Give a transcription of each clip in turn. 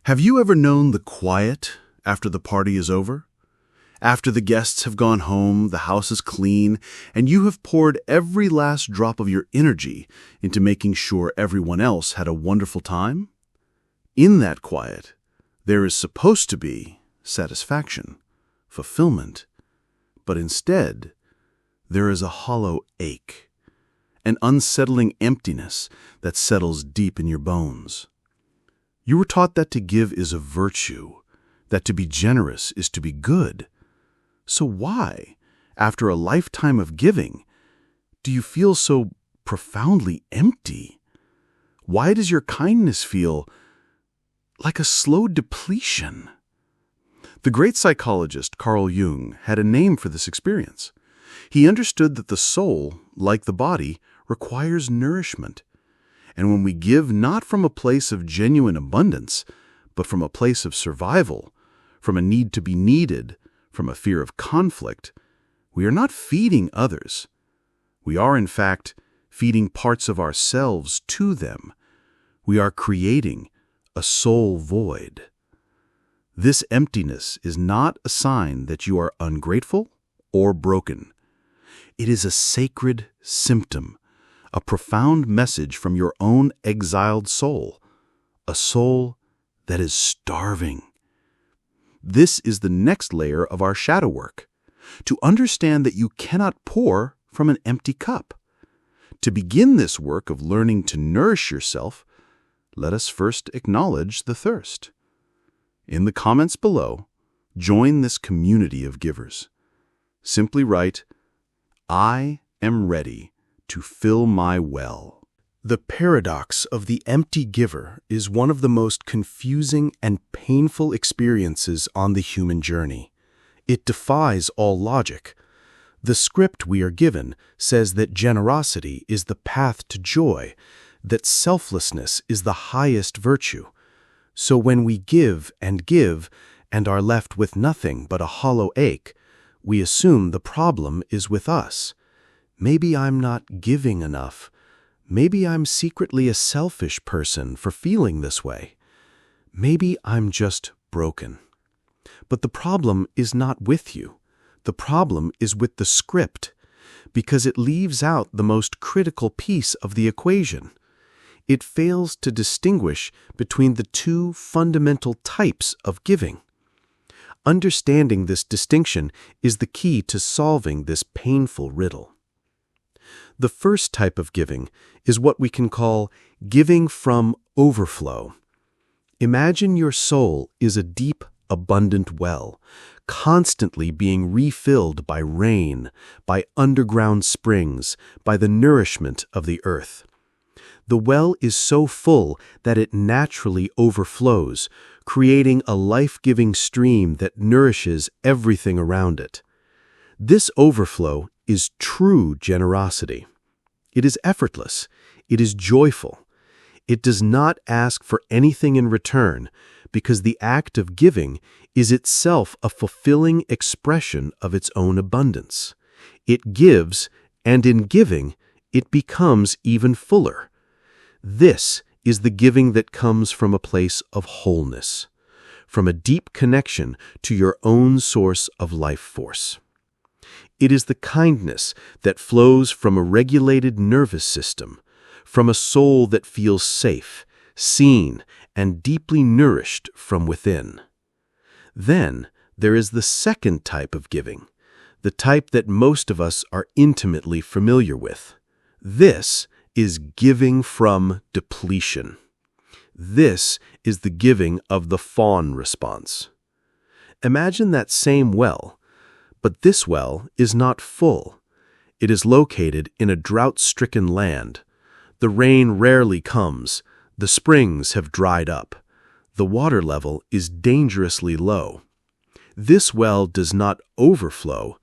Have you ever known the quiet after the party is over? After the guests have gone home, the house is clean, and you have poured every last drop of your energy into making sure everyone else had a wonderful time? In that quiet, there is supposed to be satisfaction, fulfillment, but instead, there is a hollow ache, an unsettling emptiness that settles deep in your bones. You were taught that to give is a virtue, that to be generous is to be good. So why, after a lifetime of giving, do you feel so profoundly empty? Why does your kindness feel like a slow depletion? The great psychologist Carl Jung had a name for this experience. He understood that the soul, like the body, requires nourishment. And when we give not from a place of genuine abundance, but from a place of survival, from a need to be needed, from a fear of conflict, we are not feeding others. We are, in fact, feeding parts of ourselves to them. We are creating a soul void. This emptiness is not a sign that you are ungrateful or broken. It is a sacred symptom, a profound message from your own exiled soul, a soul that is starving. This is the next layer of our shadow work, to understand that you cannot pour from an empty cup. To begin this work of learning to nourish yourself, let us first acknowledge the thirst. In the comments below, join this community of givers. Simply write, "I am ready to fill my well." The paradox of the empty giver is one of the most confusing and painful experiences on the human journey. It defies all logic. The script we are given says that generosity is the path to joy, that selflessness is the highest virtue. So when we give and are left with nothing but a hollow ache, we assume the problem is with us. Maybe I'm not giving enough. Maybe I'm secretly a selfish person for feeling this way. Maybe I'm just broken. But the problem is not with you. The problem is with the script, because it leaves out the most critical piece of the equation. It fails to distinguish between the two fundamental types of giving. Understanding this distinction is the key to solving this painful riddle. The first type of giving is what we can call giving from overflow. Imagine your soul is a deep, abundant well, constantly being refilled by rain, by underground springs, by the nourishment of the earth. The well is so full that it naturally overflows, creating a life-giving stream that nourishes everything around it. This overflow is true generosity. It is effortless. It is joyful. It does not ask for anything in return, because the act of giving is itself a fulfilling expression of its own abundance. It gives, and in giving, it becomes even fuller. This is the giving that comes from a place of wholeness, from a deep connection to your own source of life force. It is the kindness that flows from a regulated nervous system, from a soul that feels safe, seen, and deeply nourished from within. Then there is the second type of giving, the type that most of us are intimately familiar with. This is giving from depletion. This is the giving of the Fawn Response. Imagine that same well, but this well is not full. It is located in a drought-stricken land. The rain rarely comes. The springs have dried up. The water level is dangerously low. This well does not overflow.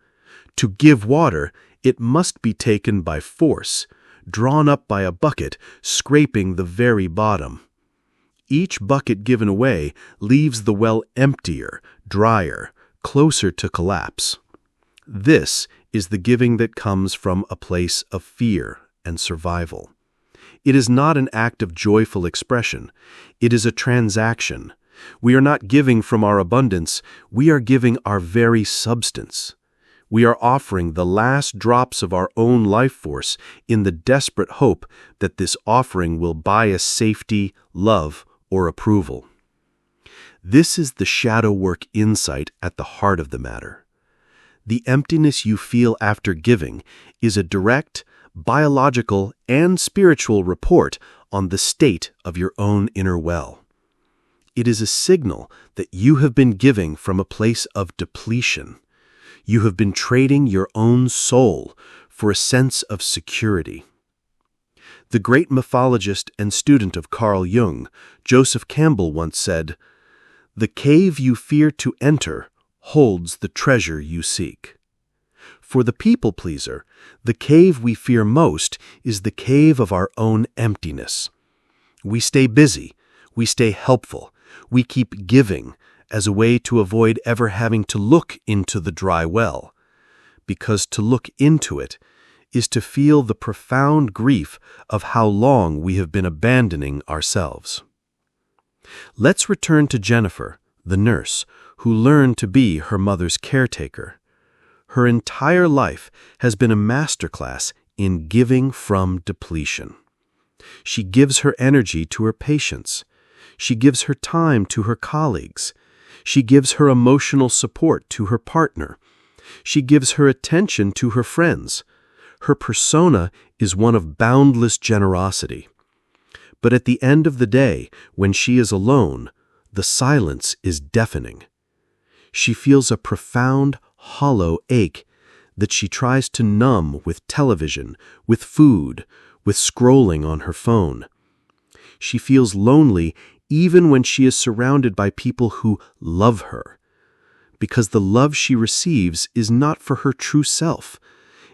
To give water, it must be taken by force, drawn up by a bucket, scraping the very bottom. Each bucket given away leaves the well emptier, drier, closer to collapse. This is the giving that comes from a place of fear and survival. It is not an act of joyful expression. It is a transaction. We are not giving from our abundance, we are giving our very substance. We are offering the last drops of our own life force in the desperate hope that this offering will buy us safety, love, or approval. This is the shadow work insight at the heart of the matter. The emptiness you feel after giving is a direct, biological, and spiritual report on the state of your own inner well. It is a signal that you have been giving from a place of depletion. You have been trading your own soul for a sense of security. The great mythologist and student of Carl Jung, Joseph Campbell, once said, "The cave you fear to enter holds the treasure you seek." For the people-pleaser, the cave we fear most is the cave of our own emptiness. We stay busy, we stay helpful, we keep giving as a way to avoid ever having to look into the dry well, because to look into it is to feel the profound grief of how long we have been abandoning ourselves. Let's return to Jennifer, the nurse, who learned to be her mother's caretaker. Her entire life has been a masterclass in giving from depletion. She gives her energy to her patients. She gives her time to her colleagues. She gives her emotional support to her partner. She gives her attention to her friends. Her persona is one of boundless generosity. But at the end of the day, when she is alone, the silence is deafening. She feels a profound, hollow ache that she tries to numb with television, with food, with scrolling on her phone. She feels lonely even when she is surrounded by people who love her, because the love she receives is not for her true self.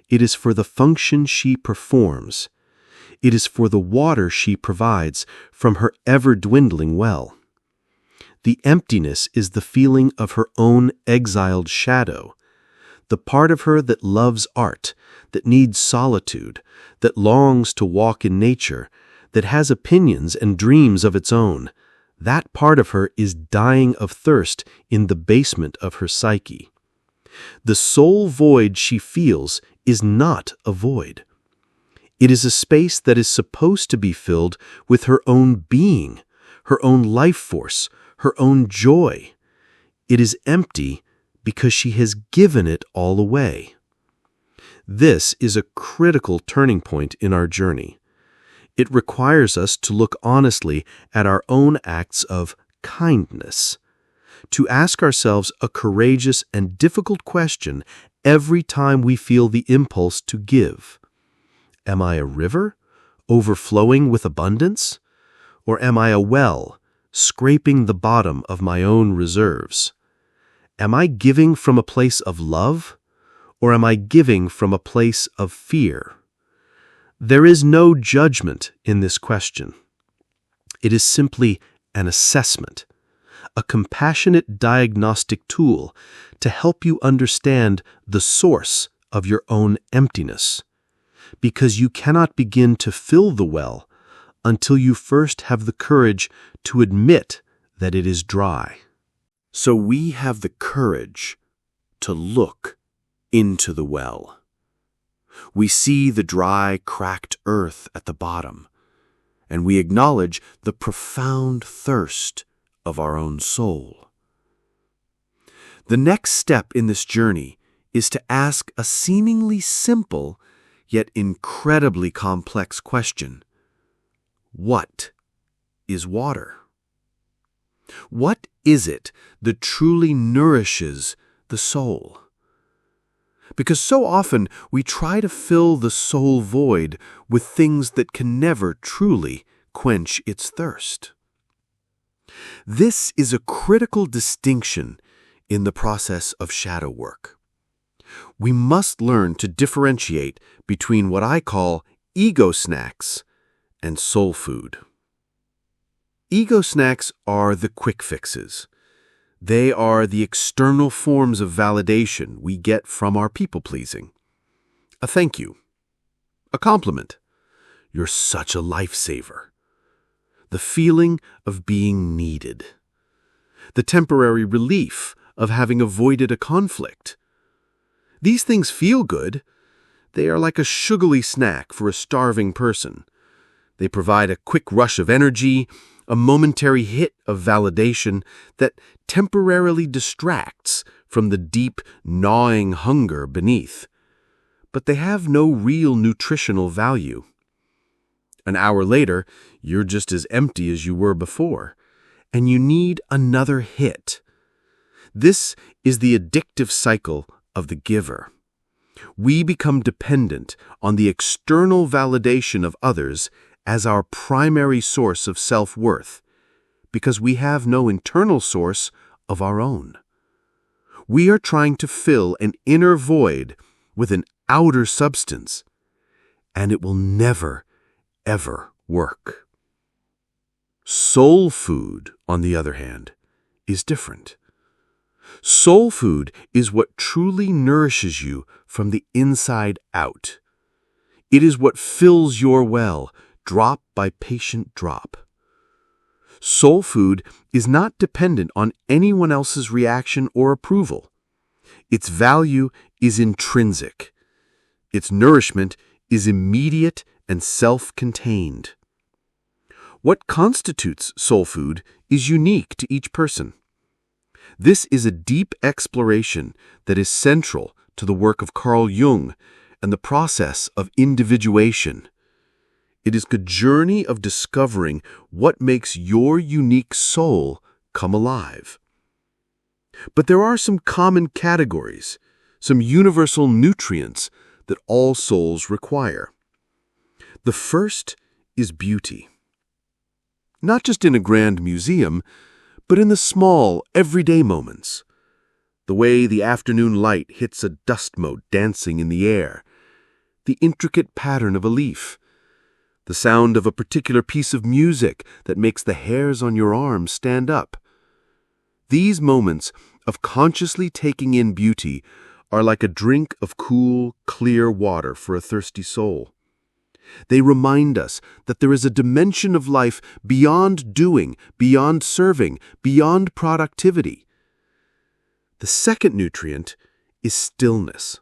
It is for the function she performs. It is for the water she provides from her ever-dwindling well. The emptiness is the feeling of her own exiled shadow, the part of her that loves art, that needs solitude, that longs to walk in nature, that has opinions and dreams of its own. That part of her is dying of thirst in the basement of her psyche. The soul void she feels is not a void. It is a space that is supposed to be filled with her own being, her own life force, her own joy. It is empty because she has given it all away. This is a critical turning point in our journey. It requires us to look honestly at our own acts of kindness, to ask ourselves a courageous and difficult question every time we feel the impulse to give. Am I a river, overflowing with abundance? Or am I a well, scraping the bottom of my own reserves? Am I giving from a place of love, or am I giving from a place of fear? There is no judgment in this question. It is simply an assessment, a compassionate diagnostic tool to help you understand the source of your own emptiness, because you cannot begin to fill the well until you first have the courage to admit that it is dry. So we have the courage to look into the well. We see the dry, cracked earth at the bottom, and we acknowledge the profound thirst of our own soul. The next step in this journey is to ask a seemingly simple yet incredibly complex question. What is water? What is it that truly nourishes the soul? Because so often we try to fill the soul void with things that can never truly quench its thirst. This is a critical distinction in the process of shadow work. We must learn to differentiate between what I call ego snacks and soul food. Ego snacks are the quick fixes. They are the external forms of validation we get from our people-pleasing. A thank you. A compliment. You're such a lifesaver. The feeling of being needed. the temporary relief of having avoided a conflict. These things feel good. They are like a sugary snack for a starving person. They provide a quick rush of energy, a momentary hit of validation that temporarily distracts from the deep, gnawing hunger beneath. But they have no real nutritional value. An hour later, you're just as empty as you were before, and you need another hit. This is the addictive cycle of the giver. We become dependent on the external validation of others as our primary source of self-worth, because we have no internal source of our own. We are trying to fill an inner void with an outer substance, and it will never, ever work. Soul food, on the other hand, is different. Soul food is what truly nourishes you from the inside out. It is what fills your well, drop by patient drop. Soul food is not dependent on anyone else's reaction or approval. Its value is intrinsic. Its nourishment is immediate and self-contained. What constitutes soul food is unique to each person. This is a deep exploration that is central to the work of Carl Jung and the process of individuation. It is the journey of discovering what makes your unique soul come alive. But there are some common categories, some universal nutrients that all souls require. The first is beauty. Not just in a grand museum, but in the small, everyday moments. The way the afternoon light hits a dust mote dancing in the air, the intricate pattern of a leaf, the sound of a particular piece of music that makes the hairs on your arm stand up. These moments of consciously taking in beauty are like a drink of cool, clear water for a thirsty soul. They remind us that there is a dimension of life beyond doing, beyond serving, beyond productivity. The second nutrient is stillness.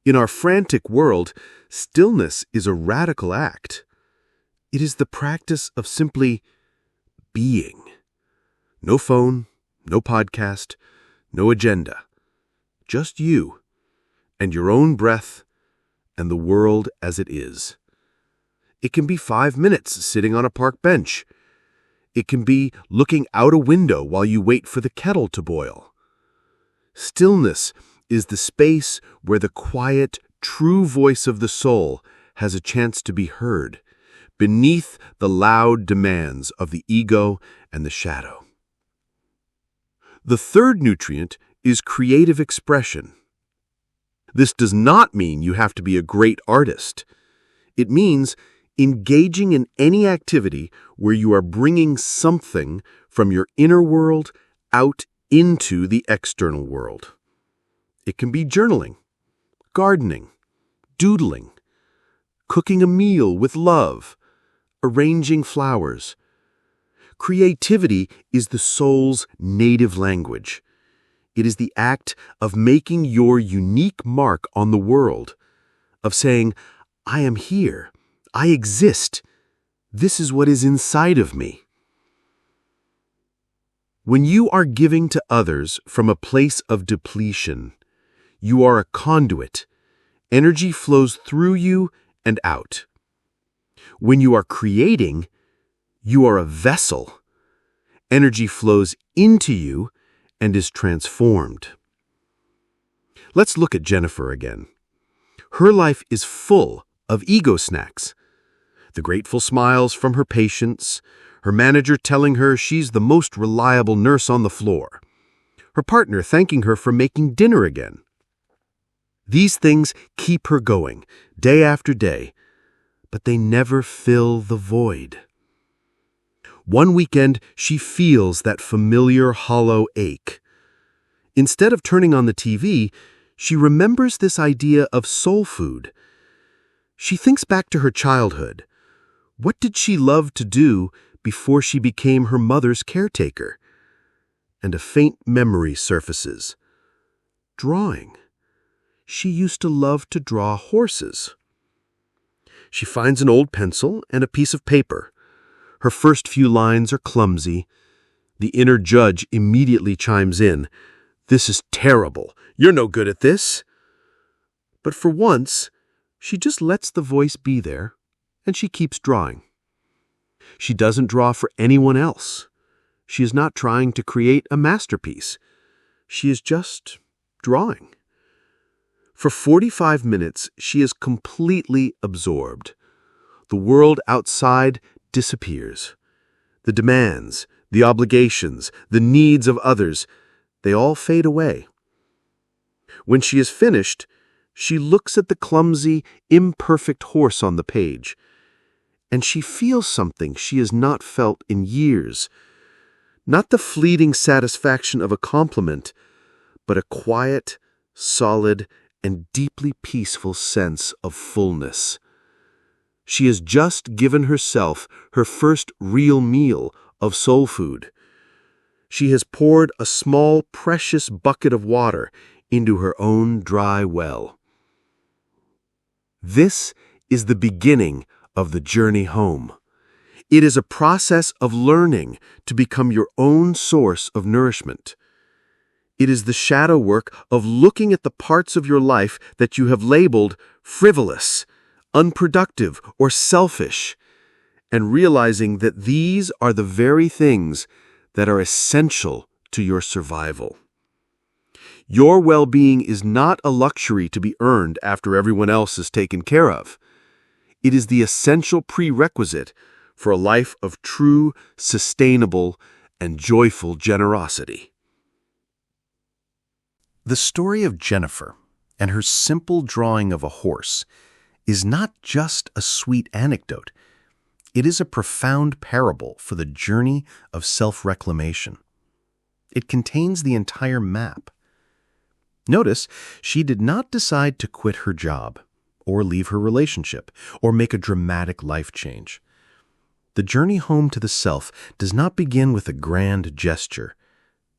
In our frantic world, stillness is a radical act. It is the practice of simply being. No phone, no podcast, no agenda. Just you and your own breath and the world as it is. It can be 5 minutes sitting on a park bench. It can be looking out a window while you wait for the kettle to boil. Stillness is the space where the quiet, true voice of the soul has a chance to be heard, beneath the loud demands of the ego and the shadow. The third nutrient is creative expression. This does not mean you have to be a great artist. It means engaging in any activity where you are bringing something from your inner world out into the external world. It can be journaling, gardening, doodling, cooking a meal with love, arranging flowers. Creativity is the soul's native language. It is the act of making your unique mark on the world, of saying, I am here, I exist, this is what is inside of me. When you are giving to others from a place of depletion, you are a conduit. Energy flows through you and out. When you are creating, you are a vessel. Energy flows into you and is transformed. Let's look at Jennifer again. Her life is full of ego snacks. The grateful smiles from her patients, her manager telling her she's the most reliable nurse on the floor, her partner thanking her for making dinner again. These things keep her going, day after day, but they never fill the void. One weekend, she feels that familiar hollow ache. Instead of turning on the TV, she remembers this idea of soul food. She thinks back to her childhood. What did she love to do before she became her mother's caretaker? and a faint memory surfaces. Drawing. She used to love to draw horses. She finds an old pencil and a piece of paper. Her first few lines are clumsy. The inner judge immediately chimes in. "This is terrible. You're no good at this." But for once, she just lets the voice be there, and she keeps drawing. She doesn't draw for anyone else. She is not trying to create a masterpiece. She is just drawing. For 45 minutes, she is completely absorbed. The world outside disappears. The demands, the obligations, the needs of others, they all fade away. When she is finished, she looks at the clumsy, imperfect horse on the page, and she feels something she has not felt in years. Not the fleeting satisfaction of a compliment, but a quiet, solid, and deeply peaceful sense of fullness. She has just given herself her first real meal of soul food. She has poured a small, precious bucket of water into her own dry well. This is the beginning of the journey home. It is a process of learning to become your own source of nourishment. It is the shadow work of looking at the parts of your life that you have labeled frivolous, unproductive, or selfish, and realizing that these are the very things that are essential to your survival. Your well-being is not a luxury to be earned after everyone else is taken care of. It is the essential prerequisite for a life of true, sustainable, and joyful generosity. The story of Jennifer and her simple drawing of a horse is not just a sweet anecdote. It is a profound parable for the journey of self-reclamation. It contains the entire map. Notice, she did not decide to quit her job, or leave her relationship, or make a dramatic life change. The journey home to the self does not begin with a grand gesture.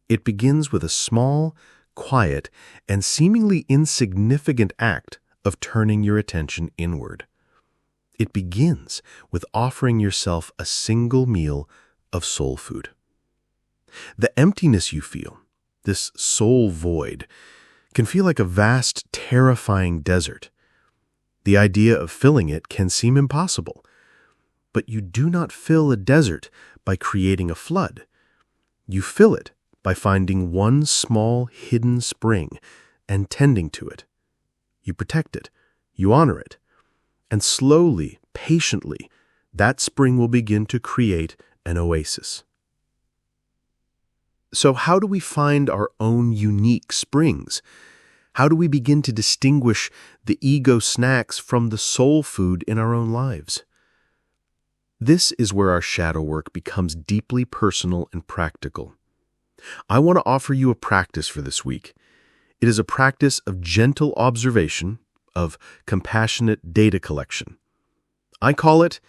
It begins with a small, quiet, and seemingly insignificant act of turning your attention inward. It begins with offering yourself a single meal of soul food. The emptiness you feel, this soul void, can feel like a vast, terrifying desert. The idea of filling it can seem impossible. But you do not fill a desert by creating a flood. You fill it by finding one small hidden spring and tending to it. You protect it, you honor it, and slowly, patiently, that spring will begin to create an oasis. So how do we find our own unique springs? How do we begin to distinguish the ego snacks from the soul food in our own lives? This is where our shadow work becomes deeply personal and practical. I want to offer you a practice for this week. It is a practice of gentle observation, of compassionate data collection. I call it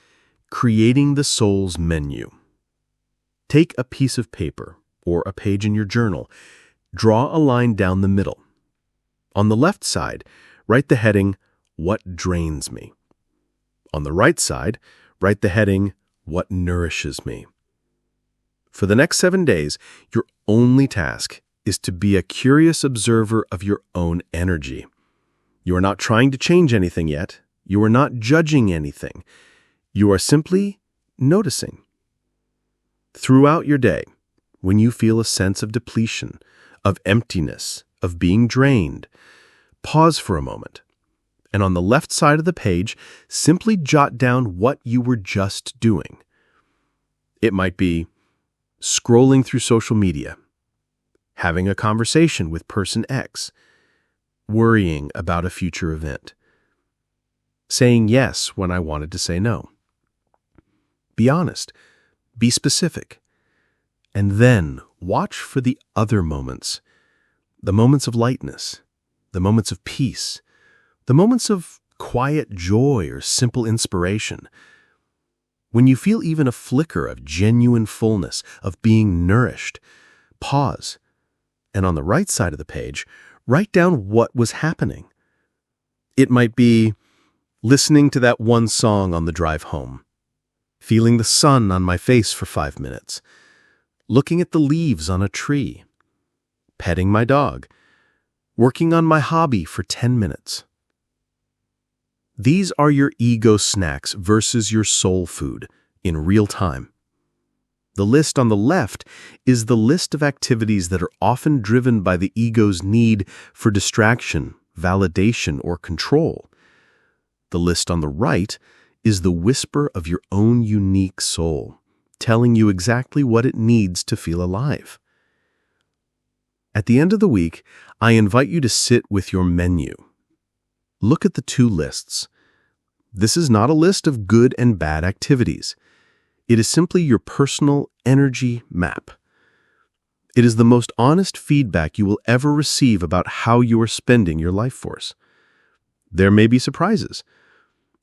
creating the soul's menu. Take a piece of paper or a page in your journal. Draw a line down the middle. On the left side, write the heading, "What drains me?" On the right side, write the heading, "What nourishes me?" For the next 7 days, your only task is to be a curious observer of your own energy. You are not trying to change anything yet. You are not judging anything. You are simply noticing. Throughout your day, when you feel a sense of depletion, of emptiness, of being drained, pause for a moment. And on the left side of the page, simply jot down what you were just doing. It might be scrolling through social media, having a conversation with person X, worrying about a future event, saying yes when I wanted to say no. Be honest, be specific, and then watch for the other moments, the moments of lightness, the moments of peace, the moments of quiet joy or simple inspiration. When you feel even a flicker of genuine fullness, of being nourished, pause. And on the right side of the page, write down what was happening. It might be listening to that one song on the drive home, feeling the sun on my face for 5 minutes, looking at the leaves on a tree, petting my dog, working on my hobby for 10 minutes. These are your ego snacks versus your soul food in real time. The list on the left is the list of activities that are often driven by the ego's need for distraction, validation, or control. The list on the right is the whisper of your own unique soul, telling you exactly what it needs to feel alive. At the end of the week, I invite you to sit with your menu. Look at the two lists. This is not a list of good and bad activities. It is simply your personal energy map. It is the most honest feedback you will ever receive about how you are spending your life force. There may be surprises.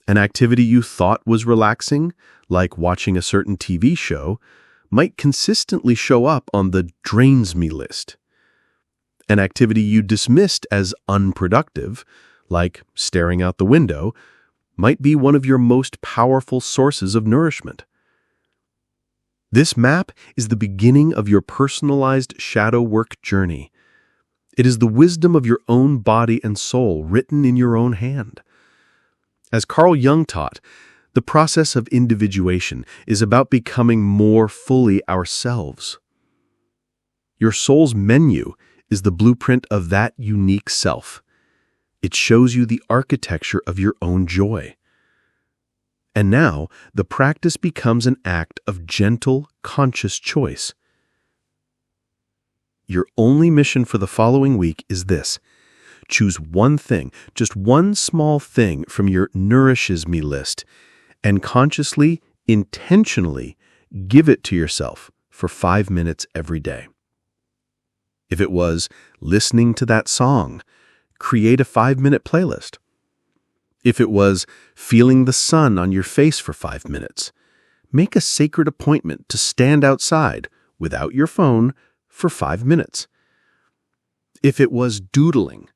An activity you thought was relaxing, like watching a certain TV show, might consistently show up on the drains me list. An activity you dismissed as unproductive, like staring out the window, might be one of your most powerful sources of nourishment. This map is the beginning of your personalized shadow work journey. It is the wisdom of your own body and soul written in your own hand. As Carl Jung taught, the process of individuation is about becoming more fully ourselves. Your soul's menu is the blueprint of that unique self. It shows you the architecture of your own joy. And now, the practice becomes an act of gentle, conscious choice. Your only mission for the following week is this. Choose one thing, just one small thing from your nourishes me list, and consciously, intentionally give it to yourself for 5 minutes every day. If it was listening to that song, create a 5-minute playlist. If it was feeling the sun on your face for 5 minutes, make a sacred appointment to stand outside without your phone for 5 minutes. If it was doodling,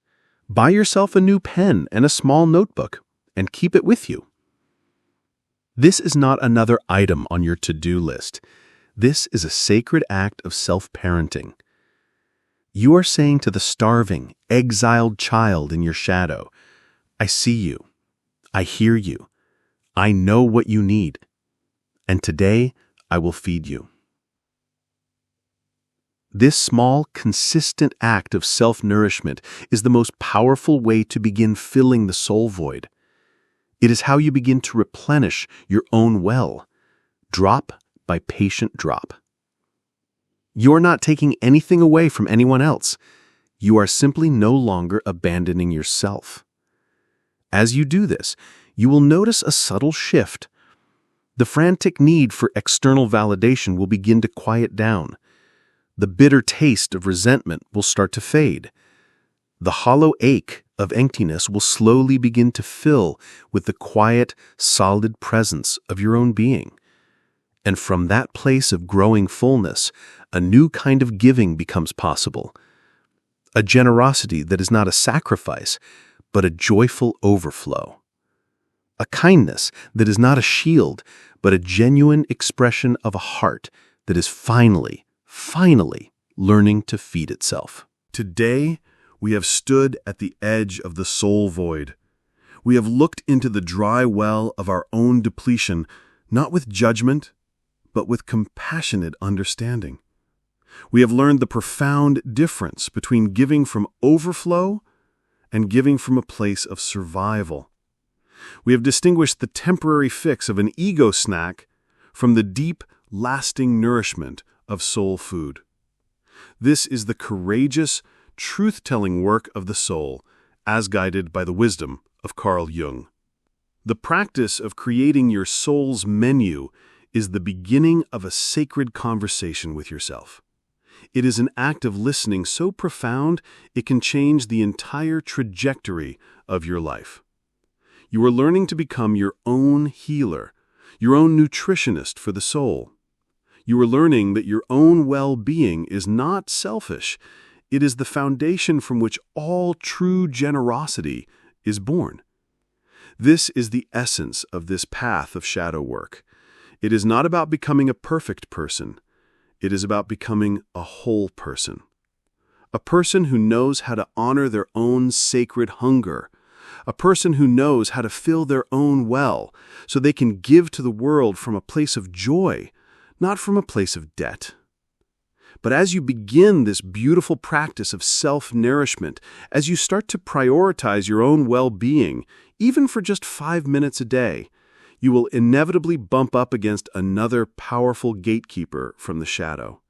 buy yourself a new pen and a small notebook and keep it with you. This is not another item on your to-do list. This is a sacred act of self-parenting. You are saying to the starving, exiled child in your shadow, I see you. I hear you. I know what you need. And today, I will feed you. This small, consistent act of self-nourishment is the most powerful way to begin filling the soul void. It is how you begin to replenish your own well, drop by patient drop. You're not taking anything away from anyone else. You are simply no longer abandoning yourself. As you do this, you will notice a subtle shift. The frantic need for external validation will begin to quiet down. The bitter taste of resentment will start to fade. The hollow ache of emptiness will slowly begin to fill with the quiet, solid presence of your own being. And from that place of growing fullness, a new kind of giving becomes possible. A generosity that is not a sacrifice, but a joyful overflow. A kindness that is not a shield, but a genuine expression of a heart that is finally learning to feed itself. Today, we have stood at the edge of the soul void. We have looked into the dry well of our own depletion, not with judgment, but with compassionate understanding. We have learned the profound difference between giving from overflow and giving from a place of survival. We have distinguished the temporary fix of an ego snack from the deep, lasting nourishment of soul food. This is the courageous, truth-telling work of the soul, as guided by the wisdom of Carl Jung. The practice of creating your soul's menu is the beginning of a sacred conversation with yourself. It is an act of listening so profound it can change the entire trajectory of your life. You are learning to become your own healer, your own nutritionist for the soul. You are learning that your own well-being is not selfish. It is the foundation from which all true generosity is born. This is the essence of this path of shadow work. It is not about becoming a perfect person. It is about becoming a whole person. A person who knows how to honor their own sacred hunger. A person who knows how to fill their own well so they can give to the world from a place of joy, not from a place of debt. But as you begin this beautiful practice of self-nourishment, as you start to prioritize your own well-being, even for just 5 minutes a day, you will inevitably bump up against another powerful gatekeeper from the shadow.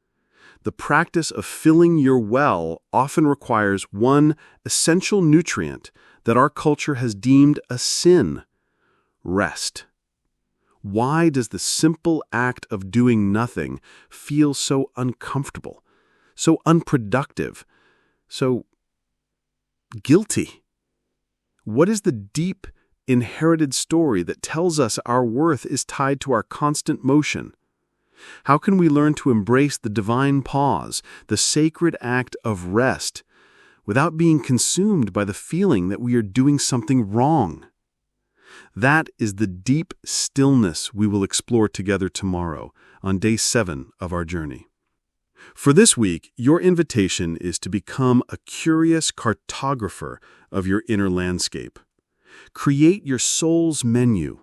The practice of filling your well often requires one essential nutrient that our culture has deemed a sin: rest. Why does the simple act of doing nothing feel so uncomfortable, so unproductive, so guilty? What is the deep, inherited story that tells us our worth is tied to our constant motion? How can we learn to embrace the divine pause, the sacred act of rest, without being consumed by the feeling that we are doing something wrong? That is the deep stillness we will explore together tomorrow on day 7 of our journey. For this week, your invitation is to become a curious cartographer of your inner landscape. Create your soul's menu.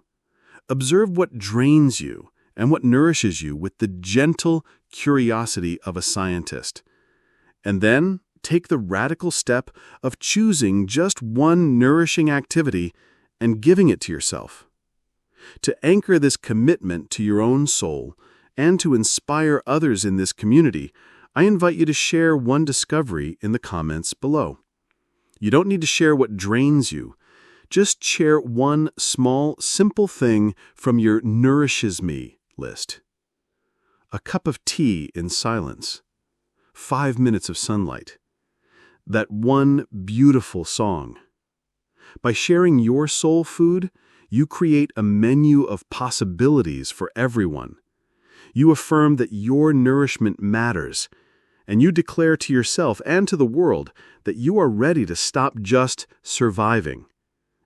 Observe what drains you and what nourishes you with the gentle curiosity of a scientist. And then take the radical step of choosing just one nourishing activity and giving it to yourself. To anchor this commitment to your own soul and to inspire others in this community, I invite you to share one discovery in the comments below. You don't need to share what drains you. Just share one small, simple thing from your nourishes me list. A cup of tea in silence. 5 minutes of sunlight. That one beautiful song. By sharing your soul food, you create a menu of possibilities for everyone. You affirm that your nourishment matters, and you declare to yourself and to the world that you are ready to stop just surviving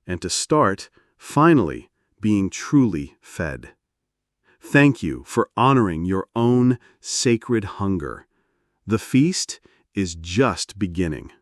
and to start, finally, being truly fed. Thank you for honoring your own sacred hunger. The feast is just beginning.